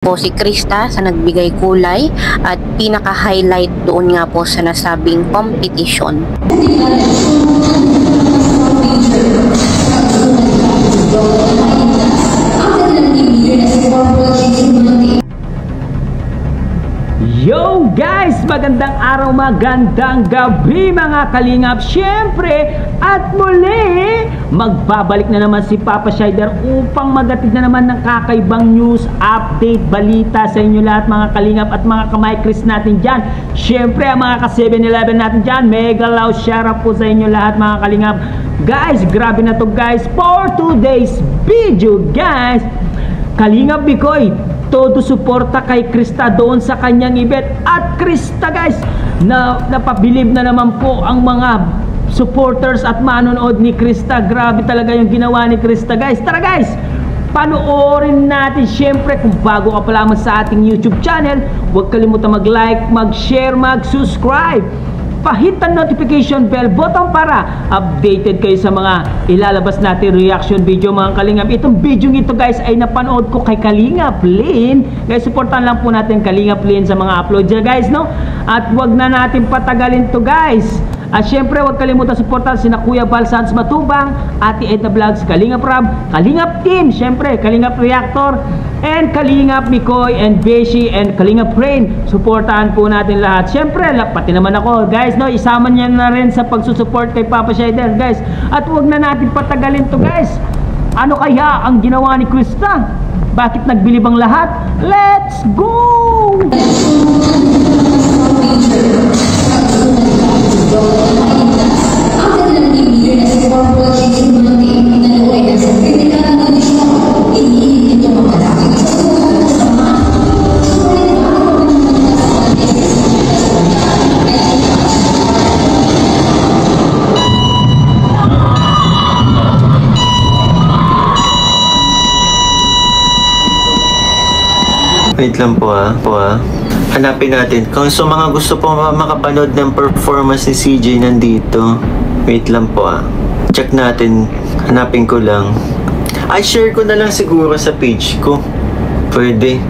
po si Krista sa nagbigay kulay at pinaka-highlight doon nga po sa nasabing competition. Yo guys! Magandang araw, magandang gabi mga kalingap. Siyempre at muli, magbabalik na naman si Papa Shider upang magatid na naman ng kakaibang news, update, balita sa inyo lahat mga kalingap at mga kamay-Chris natin dyan. Siyempre ang mga ka-7-Eleven natin dyan, mega loud shoutout po sa inyo lahat mga kalingap. Guys, grabe na to guys for today's video guys. Kalingap Bikoy, todo suporta kay Krista doon sa kanyang event. At Krista guys, napabilib na naman po ang mga supporters at manonood ni Krista. Grabe talaga yung ginawa ni Krista guys. Tara guys, panoorin natin. Syempre kung bago ka pa lamang sa ating YouTube channel, huwag kalimutan mag-like, mag-share, mag-subscribe. Pahit ang notification bell button para updated kayo sa mga ilalabas natin reaction video mga kalingap. Itong video ito guys ay napanood ko kay Kalingap Lynn. Guys, supportan lang po natin Kalingap Lynn sa mga upload niya guys, no? At wag na natin patagalin to guys. At syempre huwag kalimutan supportan sina Kuya Val Santos Matubang, Ate Edna Vlogs, Kalingap Rab, Kalingap Team, syempre Kalingap Reactor, and Kalingap Mikoy and Beshi and Kalingap Rain. Suportahan po natin lahat. Syempre pati naman ako guys, no? Isama niya na rin sa pagsusupport kay Papa Shider guys. At huwag na natin patagalin to guys. Ano kaya ang ginawa ni Krista? Bakit nagbilib ang lahat? Let's go! Wait lang po ha. Hanapin natin. Kung so mga gusto po makapanood ng performance ni CJ nandito. Wait lang po ha. Check natin. Hanapin ko lang. Ay, share ko na lang siguro sa page ko. Pwede.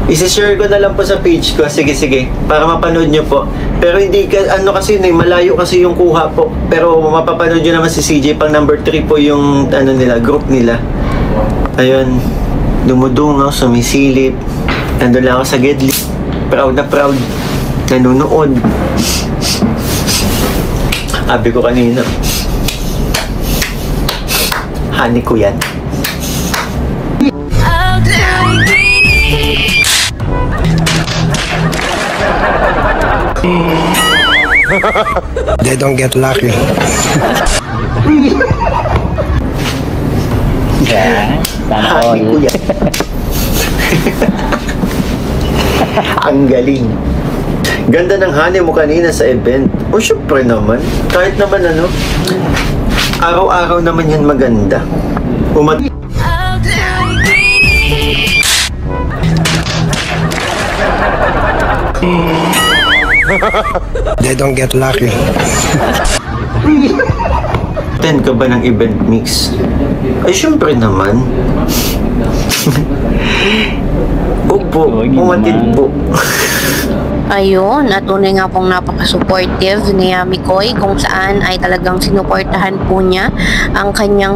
Isi-share ko na lang po sa page ko. Sige. Para mapanood nyo po. Pero hindi ka, ano kasi, malayo kasi yung kuha po. Pero mapapanood nyo naman si CJ pang number 3 po yung, group nila. Ayun. Dumudungaw, sumisilip. Nandun lang ako sa Gedli. Proud na proud. Nanunood. Sabi ko kanina, honey ko yan. They don't get lucky. Yeah, Honey ko yan. Ang galing. Ganda ng honey mo kanina sa event. O syempre naman. Kahit naman araw-araw naman yan maganda. They don't get lucky. 10 ka ba ng event mix? Ay syempre naman. Opo, umatid po. Ayun, at tunay nga pong napaka-supportive ni Mikoy kung saan ay talagang sinuportahan po niya ang kanyang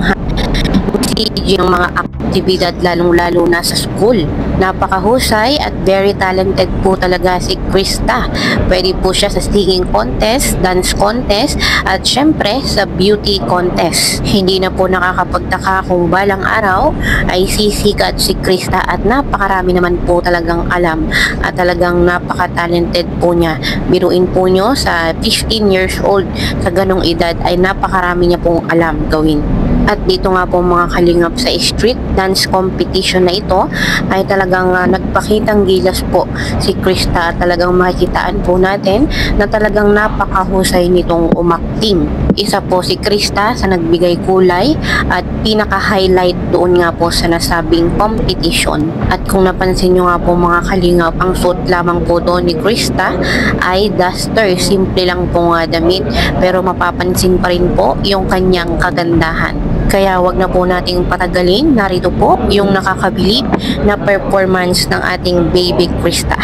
ng mga aktibidad lalong-lalo na sa school. Napakahusay at very talented po talaga si Krista. Pwede po siya sa singing contest, dance contest, at syempre sa beauty contest. Hindi na po nakakapagtaka kung balang araw ay sisikat si Krista at napakarami naman po talagang alam at talagang napaka-talented po niya. Biruin po nyo sa 15 years old sa ganong edad ay napakarami niya pong alam gawin. At dito nga po mga kalingap sa street dance competition na ito ay talagang nagpakitang gilas po si Krista. Talagang makikitaan po natin na talagang napakahusay nitong umakting. Isa po si Krista sa nagbigay kulay at pinaka-highlight doon nga po sa nasabing competition. At kung napansin nyo nga po mga kalingap, ang suot lamang po doon ni Krista ay duster. Simple lang po nga damit, pero mapapansin pa rin po yung kanyang kagandahan. Kaya wag na po nating patagalin. Narito po yung nakakabilib na performance ng ating baby Krista.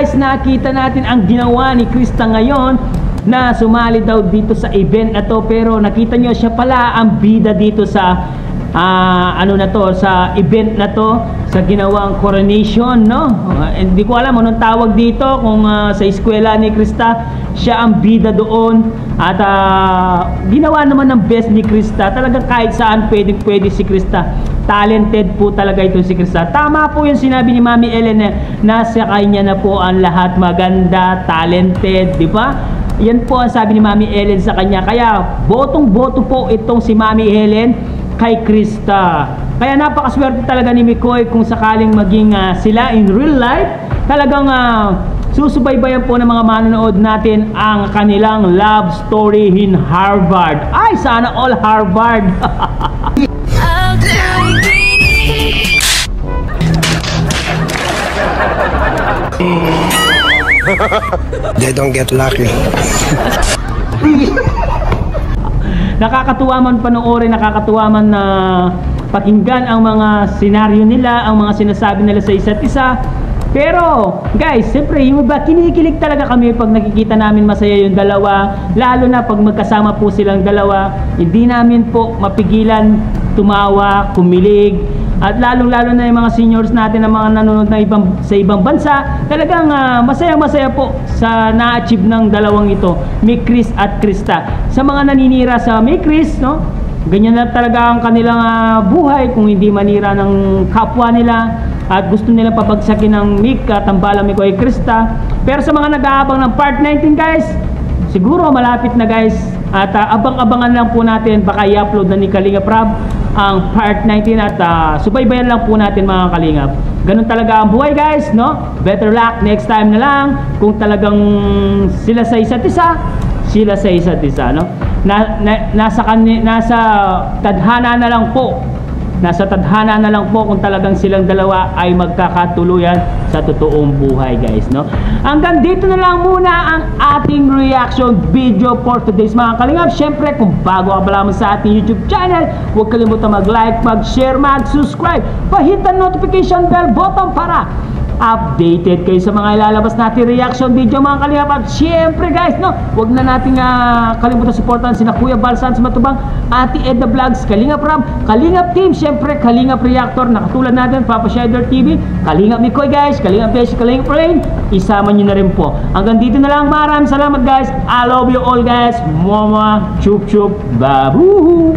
guys, nakita natin ang ginawa ni Krista ngayon na sumali daw dito sa event na to, pero nakita nyo siya pala ang bida dito sa ano na to, sa event na to, sa ginawang coronation, no? Hindi ko alam anong tawag dito, kung sa eskwela ni Krista siya ang bida doon, at ginawa naman ng best ni Krista. Talagang kahit saan pwede si Krista. Talented po talaga ito si Krista. Tama po yung sinabi ni Mami Ellen na nasa kanya na po ang lahat. Maganda, talented, di ba? Yan po ang sabi ni Mami Helen sa kanya. Kaya botong-boto po itong si Mami Helen kay Krista. Kaya napakaswerte talaga ni Mikoy kung sakaling maging sila in real life. Talagang susubaybayan po ng mga manonood natin ang kanilang love story in Harvard. Ay, sana all Harvard. They don't get lucky. Nakakatuwa man panoorin, nakakatuwa man na pakinggan ang mga senaryo nila, ang mga sinasabi nila sa isa't isa. Pero guys, siyempre yung iba, kinikilig talaga kami pag nakikita namin masaya yung dalawa, lalo na pag magkasama po silang dalawa. Hindi namin po mapigilan tumawa, kumilig. At lalong-lalo na yung mga seniors natin na mga nanonood na sa ibang bansa, talagang masayang-masaya po sa na-achieve ng dalawang ito, Mick Chris at Krista. Sa mga naninira sa Mick Chris, no? Ganyan na talaga ang kanilang buhay kung hindi manira ng kapwa nila at gusto nilang papagsakin ng Mick at tambalang Mick ay Krista. Pero sa mga nag-aabang ng part 19 guys, siguro malapit na guys. At abang-abangan lang po natin, baka i-upload na ni Kalingap Rob ang part 19 at subaybayan lang po natin mga Kalingap. Ganun talaga ang buhay guys, no? Better luck next time na lang. Kung talagang sila sa isa't isa, sila sa isa't isa, no? Nasa tadhana na lang po. Nasa tadhana na lang po kung talagang silang dalawa ay magkakatuluyan sa totoong buhay guys, no? Hanggang dito na lang muna ang ating reaction video for today's mga Kalingap. Syempre kung bago ka pa lamang sa ating YouTube channel, huwag kalimutan mag-like, mag-share, mag-subscribe, pahit ang notification bell button para updated kayo sa mga ilalabas natin reaction video mga Kalingap. At syempre guys, no, huwag na natin kalimutan supportan sina Kuya Balsan sa Matubang, Ate Edna Vlogs, Kalingap Ram, Kalingap Team, syempre Kalingap Reactor na katulad natin, Papa Shader TV, Kalingap Mikoy guys, Kalingap Beshi, Kalingap Rain, isama nyo na rin po. Hanggang dito na lang, maraming salamat guys. I love you all guys. Mama, chup chup, babu.